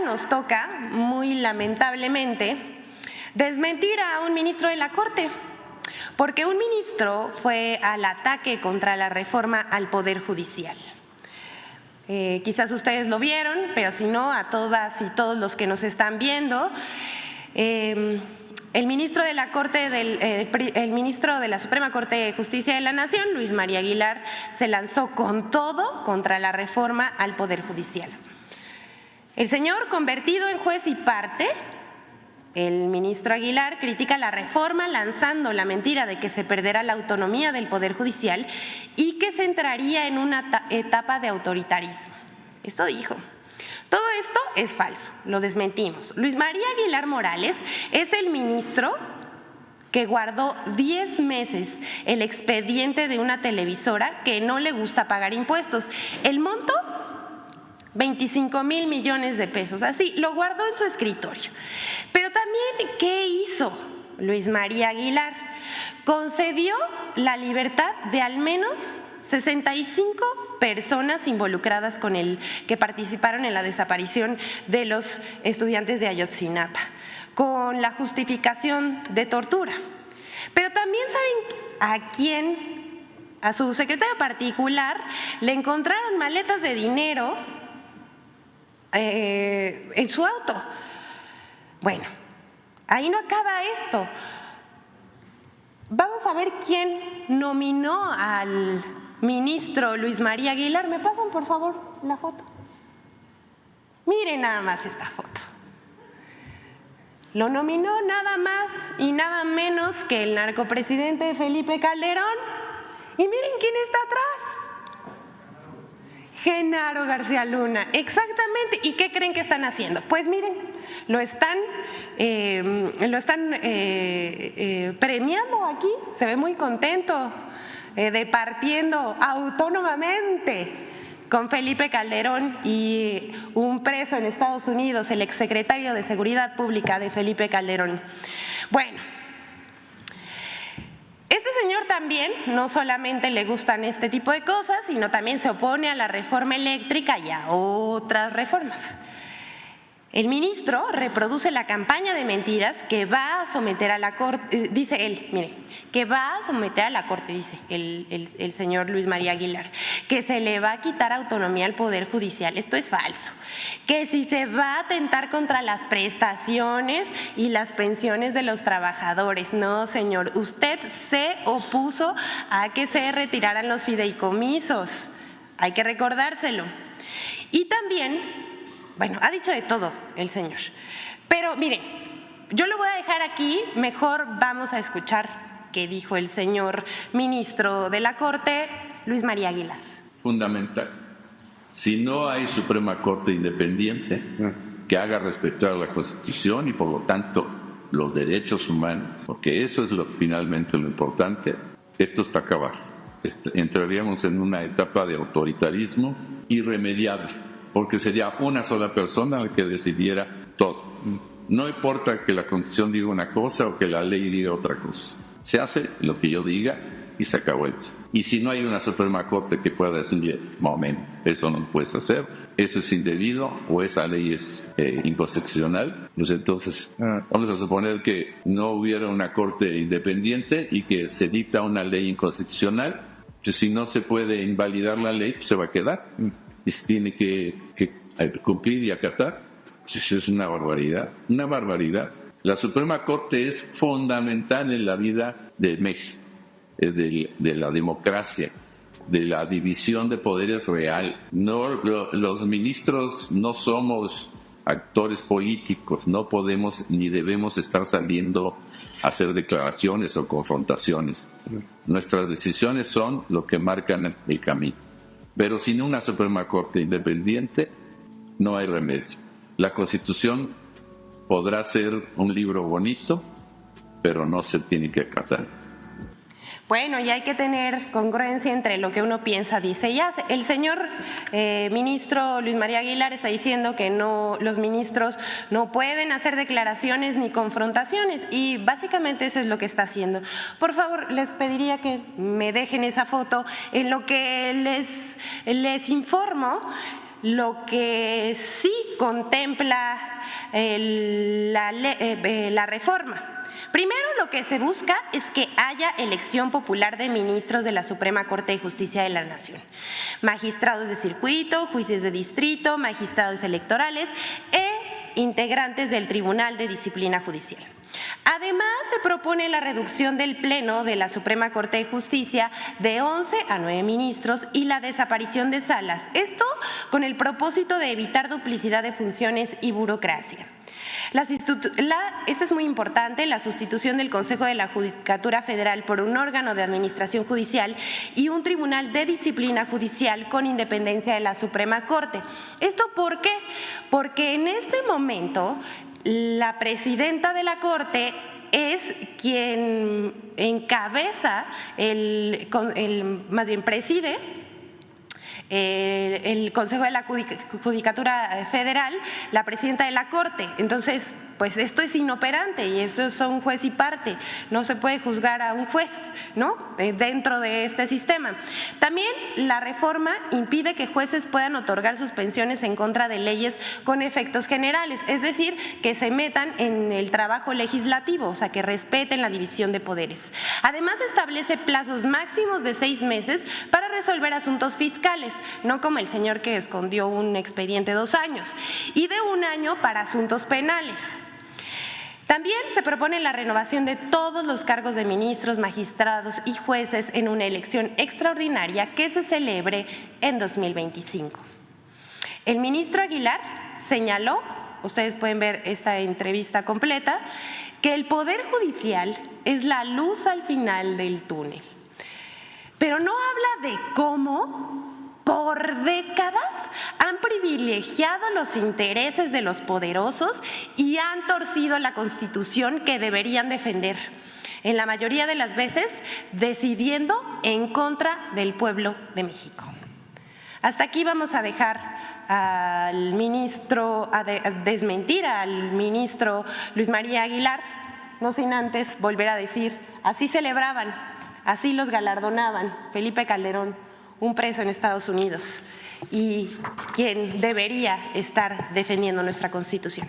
nos toca, muy lamentablemente, desmentir a un ministro de la Corte, porque un ministro fue al ataque contra la reforma al Poder Judicial. Quizás ustedes lo vieron, pero si no, a todas y todos los que nos están viendo, el ministro de la Suprema Corte de Justicia de la Nación, Luis María Aguilar, se lanzó con todo contra la reforma al Poder Judicial. El señor, convertido en juez y parte, el ministro Aguilar, critica la reforma lanzando la mentira de que se perderá la autonomía del Poder Judicial y que se entraría en una etapa de autoritarismo. Esto dijo. Todo esto es falso, lo desmentimos. Luis María Aguilar Morales es el ministro que guardó 10 meses el expediente de una televisora que no le gusta pagar impuestos. El monto, 25,000 millones de pesos, así, lo guardó en su escritorio. Pero también, ¿qué hizo Luis María Aguilar? Concedió la libertad de al menos 65 personas involucradas con que participaron en la desaparición de los estudiantes de Ayotzinapa, con la justificación de tortura. Pero también saben a quién, a su secretario particular, le encontraron maletas de dinero en su auto. Bueno, ahí no acaba esto. Vamos a ver quién nominó al ministro Luis María Aguilar. ¿Me pasan, por favor, la foto? Miren nada más esta foto. Lo nominó nada más y nada menos que el narcopresidente Felipe Calderón. Y miren quién está atrás. Genaro García Luna, exactamente. ¿Y qué creen que están haciendo? Pues miren, lo están premiando aquí, se ve muy contento, departiendo autónomamente con Felipe Calderón y un preso en Estados Unidos, el exsecretario de Seguridad Pública de Felipe Calderón. Bueno, este señor también no solamente le gustan este tipo de cosas, sino también se opone a la reforma eléctrica y a otras reformas. El ministro reproduce la campaña de mentiras que va a someter a la Corte, dice él, mire, que va a someter a la Corte, dice el señor Luis María Aguilar, que se le va a quitar autonomía al Poder Judicial. Esto es falso. Que si se va a atentar contra las prestaciones y las pensiones de los trabajadores. No, señor, usted se opuso a que se retiraran los fideicomisos. Hay que recordárselo. Y también, bueno, ha dicho de todo el señor. Pero mire, yo lo voy a dejar aquí, mejor vamos a escuchar qué dijo el señor ministro de la Corte, Luis María Aguilar. Fundamental. Si no hay Suprema Corte independiente que haga respetar la Constitución y por lo tanto los derechos humanos, porque eso es finalmente lo importante, esto está acabado. Entraríamos en una etapa de autoritarismo irremediable, porque sería una sola persona la que decidiera todo. No importa que la Constitución diga una cosa o que la ley diga otra cosa. Se hace lo que yo diga y se acabó eso. Y si no hay una Suprema Corte que pueda decirle, momento, eso no lo puedes hacer, eso es indebido o esa ley es inconstitucional, pues entonces vamos a suponer que no hubiera una Corte independiente y que se dicta una ley inconstitucional, pues si no se puede invalidar la ley, pues se va a quedar. Y se tiene que cumplir y acatar, pues eso es una barbaridad, una barbaridad. La Suprema Corte es fundamental en la vida de México, de la democracia, de la división de poderes real. No, los ministros no somos actores políticos, no podemos ni debemos estar saliendo a hacer declaraciones o confrontaciones. Nuestras decisiones son lo que marcan el camino. Pero sin una Suprema Corte independiente no hay remedio. La Constitución podrá ser un libro bonito, pero no se tiene que acatar. Bueno, y hay que tener congruencia entre lo que uno piensa, dice y hace. El señor ministro Luis María Aguilar está diciendo que los ministros no pueden hacer declaraciones ni confrontaciones y básicamente eso es lo que está haciendo. Por favor, les pediría que me dejen esa foto. En lo que les informo, lo que sí contempla la reforma. Primero, lo que se busca es que haya elección popular de ministros de la Suprema Corte de Justicia de la Nación, magistrados de circuito, jueces de distrito, magistrados electorales e integrantes del Tribunal de Disciplina Judicial. Además, se propone la reducción del Pleno de la Suprema Corte de Justicia de 11 a 9 ministros y la desaparición de salas. Esto con el propósito de evitar duplicidad de funciones y burocracia. Esta es muy importante, la sustitución del Consejo de la Judicatura Federal por un órgano de administración judicial y un tribunal de disciplina judicial con independencia de la Suprema Corte. ¿Esto por qué? Porque en este momento la presidenta de la Corte es quien encabeza, más bien preside el Consejo de la Judicatura Federal, la presidenta de la Corte. Entonces, pues esto es inoperante y eso es un juez y parte. No se puede juzgar a un juez, ¿no?, dentro de este sistema. También la reforma impide que jueces puedan otorgar suspensiones en contra de leyes con efectos generales, es decir, que se metan en el trabajo legislativo, o sea, que respeten la división de poderes. Además, establece plazos máximos de 6 meses para resolver asuntos fiscales, no como el señor que escondió un expediente 2 años, y de 1 año para asuntos penales. También se propone la renovación de todos los cargos de ministros, magistrados y jueces en una elección extraordinaria que se celebre en 2025. El ministro Aguilar señaló, ustedes pueden ver esta entrevista completa, que el Poder Judicial es la luz al final del túnel, pero no habla de cómo por décadas han privilegiado los intereses de los poderosos y han torcido la Constitución que deberían defender, en la mayoría de las veces decidiendo en contra del pueblo de México. Hasta aquí vamos a dejar al ministro, a desmentir al ministro Luis María Aguilar, no sin antes volver a decir, así celebraban, así los galardonaban Felipe Calderón, un preso en Estados Unidos y quien debería estar defendiendo nuestra Constitución.